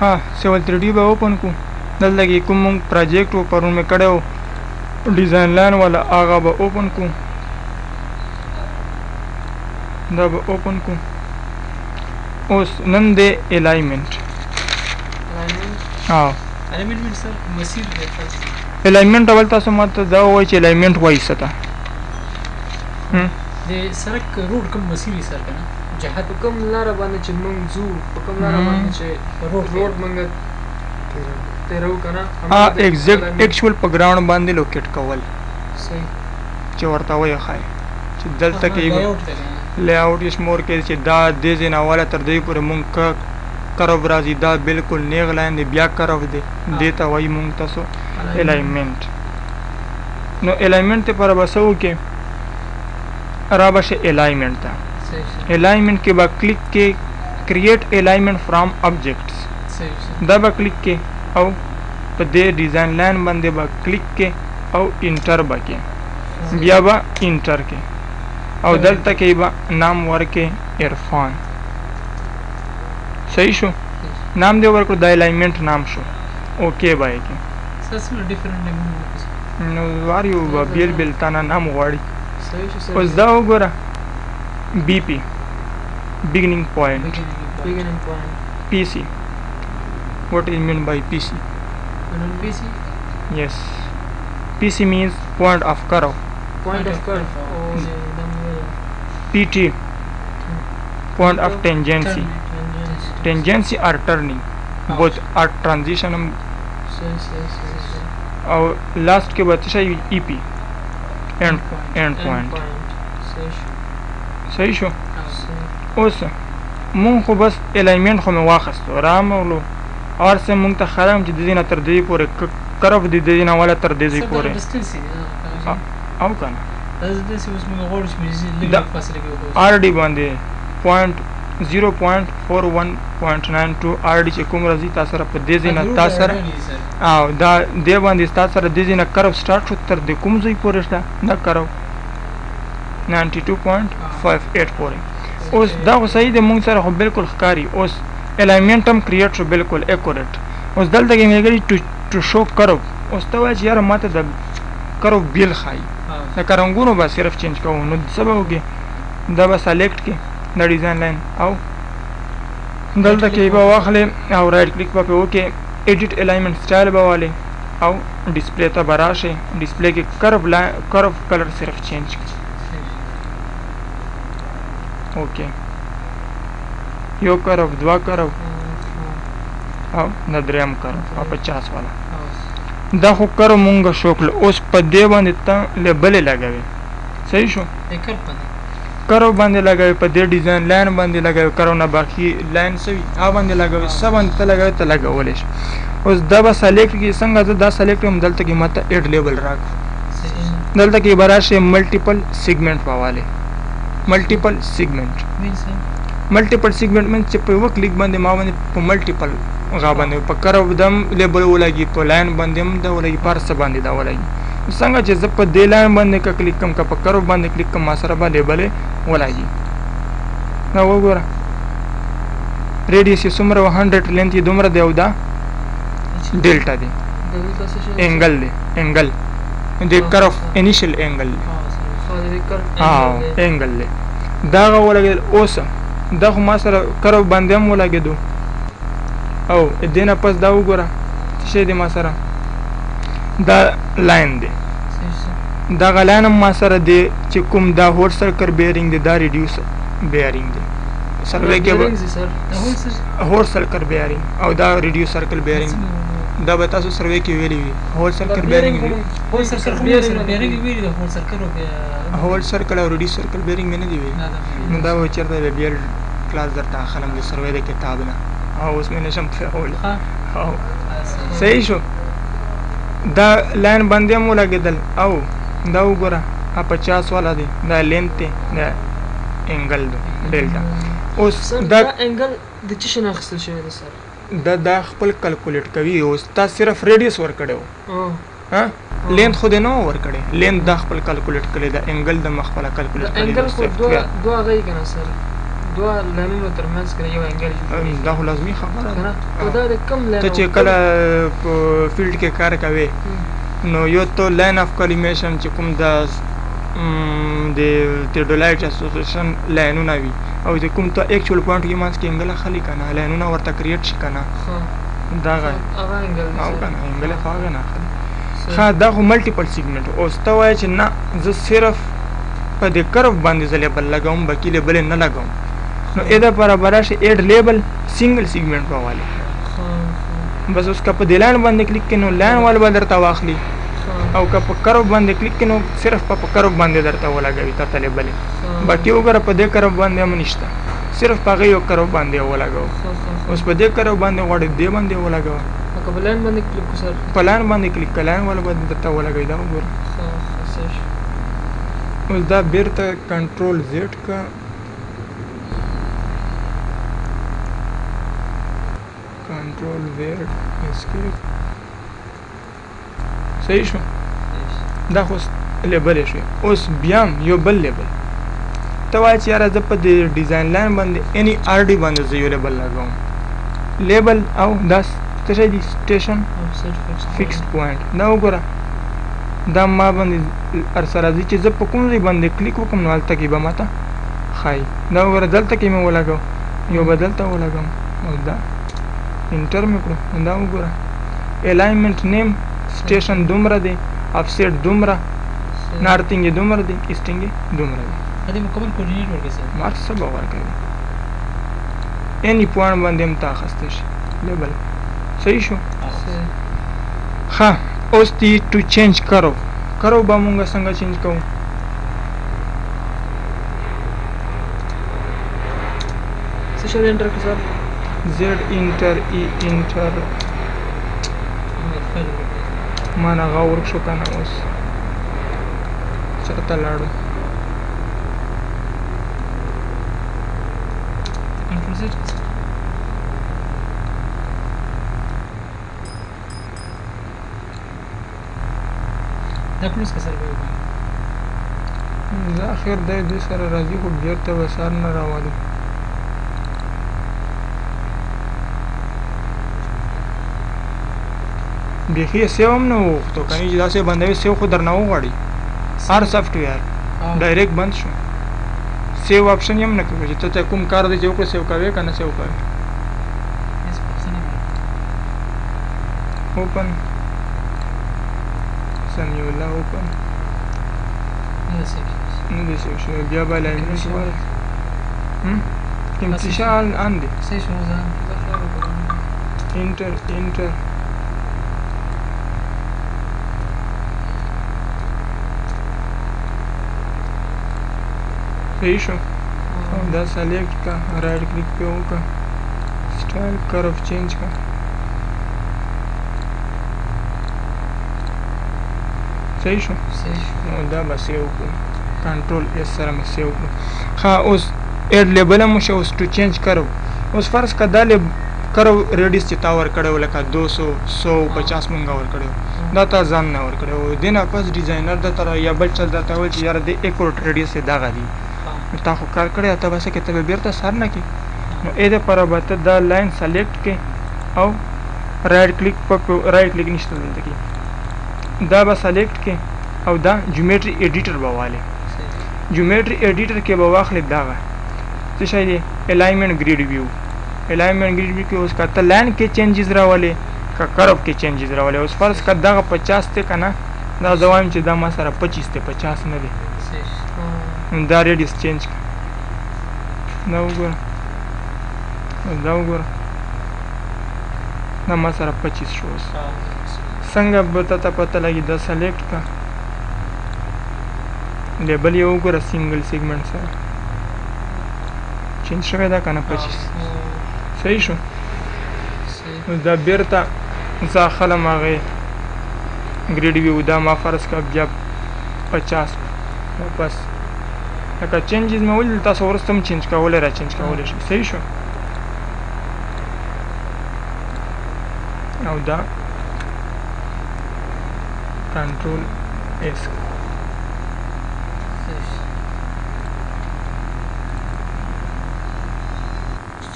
ها سیول 3D به اوپن کو دلته کې کوم پروجیکټ و پرون مې کړو ډیزاین لاین والا هغه به اوپن کو دا به اوپن کو اوس نن د الایمنت الایمنت سر مسیر دی الایمنت اول تاسو ماته دا وایي چې الایمنت وایي څه ته د سړک روډ کوم مسیر سر کنه جهت کوم لار باندې چې موږ ځو په کوم لار باندې چې روډ موږ تیرو کنه ایگزیکټ ایکچوال په ګراوند باندې لوکیټ کول صحیح چې ورته وایي خای چې دلته کې لی آوټ یې شمور کې چې دا دې ځای نه والا تر دې پورې مونږ کرو راځي دا بالکل نیغ لاین دی بیا کرو دی دې ته وایي مونږ تاسو الایمنٹ نو الایمنٹ لپاره به څه وکړې را به شي الایمنٹ ته الایمنٹ کې به کلیک کې کریټ الایمنٹ فرام آبجیکټس دا به کلیک کې او په دې ډیزاین لاین باندې به کلیک کې او انټر به کې بیا به انټر کې او دلته کې به نام ورکې عرفان صحیح شو نام دې ورکړو د الایمنٹ نام شو اوکې به یې کې نو واریو به بیل بیل تانه نام غواړي اوس دا وګوره بی پی beginning point PC what is meant by PC yes PC means point of curve PT point of tangency tangency or turning both are transition और लास्ट के बाद EP end point صحیح شو اوس مونږ خو بس الایمنٹ خو مې واخیستو رامغلو اور سے مونږ ته خرم چې د دې نه تر دې پورې کرف د دې نه والا تر دې پورې او کنه RD باندې 0.41.92 RD چې کوم راځي تاسو سره په دې ځینه تاسو سره او دا دې باندې تاسو سره دې ځینه کرف سٹارټ شو تر دې کوم ځای پورې شته دا کرف 92.58 پورې اوس دا خو صحیح دی مونږ سره خو بالکل ښکاري اوس الایمنٹ هم کریټ شو بالکل ایکوریټ اوس دلته کې مې ټو شو کرو اوس ته وایي چې یاره ماته د کرو بیل ښایي د کرنګونو به صرف چینج کوو نو څه به وکړې دا به سلیکټ کې د ډیزاین لاین او دلته کې به واخلې او رایټ کلیک به پې وکړې ایډیټ الایمنٹ سټایل به والې او ډسپلی ته به راشې ډسپلی کې کرو کلر صرف چینج کړي اوکې یو کرو دوا کرو او د دریم کرو او 50 والا دا خو کرو مونږ شو کړل اوس په دې باندې ته لیبلې لګوي صحیح شو کرو باندې لګوي په دې ډیزاین لاین باندې لګوي کرو نه باقي لاین سوي هغه باندې لګوي سب باندې ته لګوي ته لګولې شي اوس دا به سلیکټ کې څنګه زه دا سلیکټ کوم دلته کې ماته ایډ لیبل راکړو دلته کې براشه ملټیپل سیګمنټ پاواله ملټیپل سیګمنټ مین چې په یو کلیک باندې ما باندې په ملټیپل غا باندې په کرو دم لیبل ولګي په لاین باندې هم دا ولګي پر څه باندې دا ولګي څنګه چې زه په دې لاین باندې کلیک کوم په کرو باندې کلیک کوم ما سره باندې لیبل ولګي نو وګوره ریډیس یې څومره 100 لینث یې دومره دی او دا ډیلټا دی انګل دی انګل د کرو انیشل انګل انګل دی دا ولګل اوس دا خو ما سره کرو باندې هم ولګېدو او دینه پس دا وګوره څه شی دی ما سره دا لاین دی دا لاین هم ما سره دی چې کوم دا هور سرکل بیرینګ دی دا ریډیوس بیرینګ دی سروې کې هور سرکل بیرینګ او دا ریډیوس سرکل بیرینګ دا به تاسو سروې کې ویلي وي هول سرکل بیرینګ هول سرکل بیرینګ ویلي دا هول سرکل هول سرکل او ریډیوس سرکل بیرینګ مې نه دی ویلي نو دا و چیرته بیل کلاس درته اخلم د سروې د کتاب نه او اوس مې نشم فهول صحیح شو دا لاین باندې هم ولګېدل او دا وګوره 50 والا دی دا لینث دی دا انګل دی ډیلټا اوس دا انګل د چی شنه اخیستل شوی دی سر دا خپل کلکولیټ کوي اوس تا صرف ریډیوس ورکړو ها لینث خو دې نو ورکړي لینث دا خپل کلکولیټ کړي دا انګل د مخ خپل کلکولیټ کړي انګل خو دوه غي کنه سر دوه لاینونو ترمنځ کې یو انګل جوړېږي دا خو لازمي خبره که نه ده نو دا د کم لاین ته چې کله په فیلډ کې کار کوې نو یو تو لاین اف کلیمیشن چې کوم د ډولایټ اسوسییشن لاینونه وي او چې کوم ته ایکچوال پوینټ کې منځ کې انګل خلی کنه لاینونه ورته کریټ شي کنه دا غي هغه انګل او کنه انګل خواږه نه خلی ها دا خو ملټیپل سیګمنټ او ته وایي چې نه زه صرف په دې کرو باندې زه لیبل لګوم باقي لیبل نه لګوم نو اېدا پر برابر شي اډ لیبل سنگل سیګمنټ واله بس اس کا په دلان باندې کلیک کینو لاین وال بدر تا واخلي او که په کرو باندې کلیک کینو صرف په کرو باندې درته ولګوي ته لیبل باقي وګوره په دې کرو باندې هم نشته صرف په یو کرو باندې ولګاو اوس په دې کرو باندې وړي دې باندې ولګاو که بلان باندې کلیک وسر پلان باندې کلیک کلان ولا باندې درته ولګوي دا وګوره اوس دا بیرته کنټرول زیډ کا کنټرول زیډ اسکیپ صحیح شو دا خو لیبل شو اوس بیا یو بل لیبل ته وایي چې یاره زه په دې ډیزاین لاین باندې اني آر ډي باندې زه یو لیبل لګوم لیبل او دا څه شی دی سټیشن فکسډ پوینټ دا وګوره دا ما باندې ارسره دي چې زه په کوم ځای باندې کلیک وکم نو هلته کې به ماته ښایي دا وګوره دلته کې مې ولګاو یو به دلته ولګم او دا انټر مې کړو دا وګوره الاینمنټ نیم سټیشن دومره دی افسیټ دومره نارتنګ یې دومره دی ایسټنګ یې دومره دی هدي مکمل کوردینیټ ورکړي سر مار څه به ورکوي اني پوینټ باندې هم ته اخیستی شي لیبل صحیح شو ها اوس دی ټو چینج کرو به مونږ څنګه چینج کوو څه شی انټر کړو سر زد انټر ای انټر مانا غور شو کنه اوس چرته لاړو کنټرول زد دا کلوز کا سر به دا اخر د سره راځي خو بیرته وسار نه راوالي بیخي سیو هم نه وغوښتو کنې چې داسې بندوي سیو خو درنه وغواړي هر سافټویر ډایرکټ بند شو سیو آپشن یې هم نه کوي چې ته کوم کار دی چې وکړو سیو کوې که نه سیو کوې اوپن سمیولا اوپن نه دی سیو شوی بیا به الاینمنټ وایي امتشال ان دی صحیح شو ځان انټر صحیح شو دا سلیکٹ کا رائٹ کلک پہ ہوگا سٹائل کرو چینج کا صحیح شو دا به سیو کړو کنټرول اس سره مې سیو کړو ها اوس اډ لیبل هم شو اوس ټو چینج کرو اوس فرض کا دا کرو ریډیس چې تا ورکړی و لکه 200 150 مونږه ورکړی دا تا ځان نه ورکړی و دې نه پس ډیزاینر درته یا بل چل درته ویل چې یاره د ایکورټ ریډیس یې دغه دی تا خو کار کړی ته به څه کې ته به بیرته سر نه کړي نو دې دپاره به ته دا لاین سلیکټ کړې او رایټ کلیک رایټ کلیک نشته دلته کې دا به سلیکټ کړې او دا جیومیټري ایډیټر به والې جیومیټري ایډیټر کې به واخلې دغه څه شی دی الاینمنټ ګریډ ویو الاینمنټ ګریډ ویو کې اوس که ته لاین کې چینجز راولې که کرو کې چینجز راولې اوس فرض که دغه 50 دی که نه دا زه وایم چې دا ما سره 25 دی 50 نه دی دا ریډیس چینج کړه دا وګوره دا ما سره 25 شو څنګه به ته پته لګي دا سلیکټ کړه لیبل یې وګوره سنګل سیګمنټ سره چینج شوی دا که نه 25 صحیح شو دا بیرته زه اخلم هغې ګریډ ویو دا ما فرض کړه بیا 50 واپس لکه چینجز مې ولیدل تاسو وروسته هم چینج کولی را چینج کولی شئ صحیح شو او دا کنټرول اس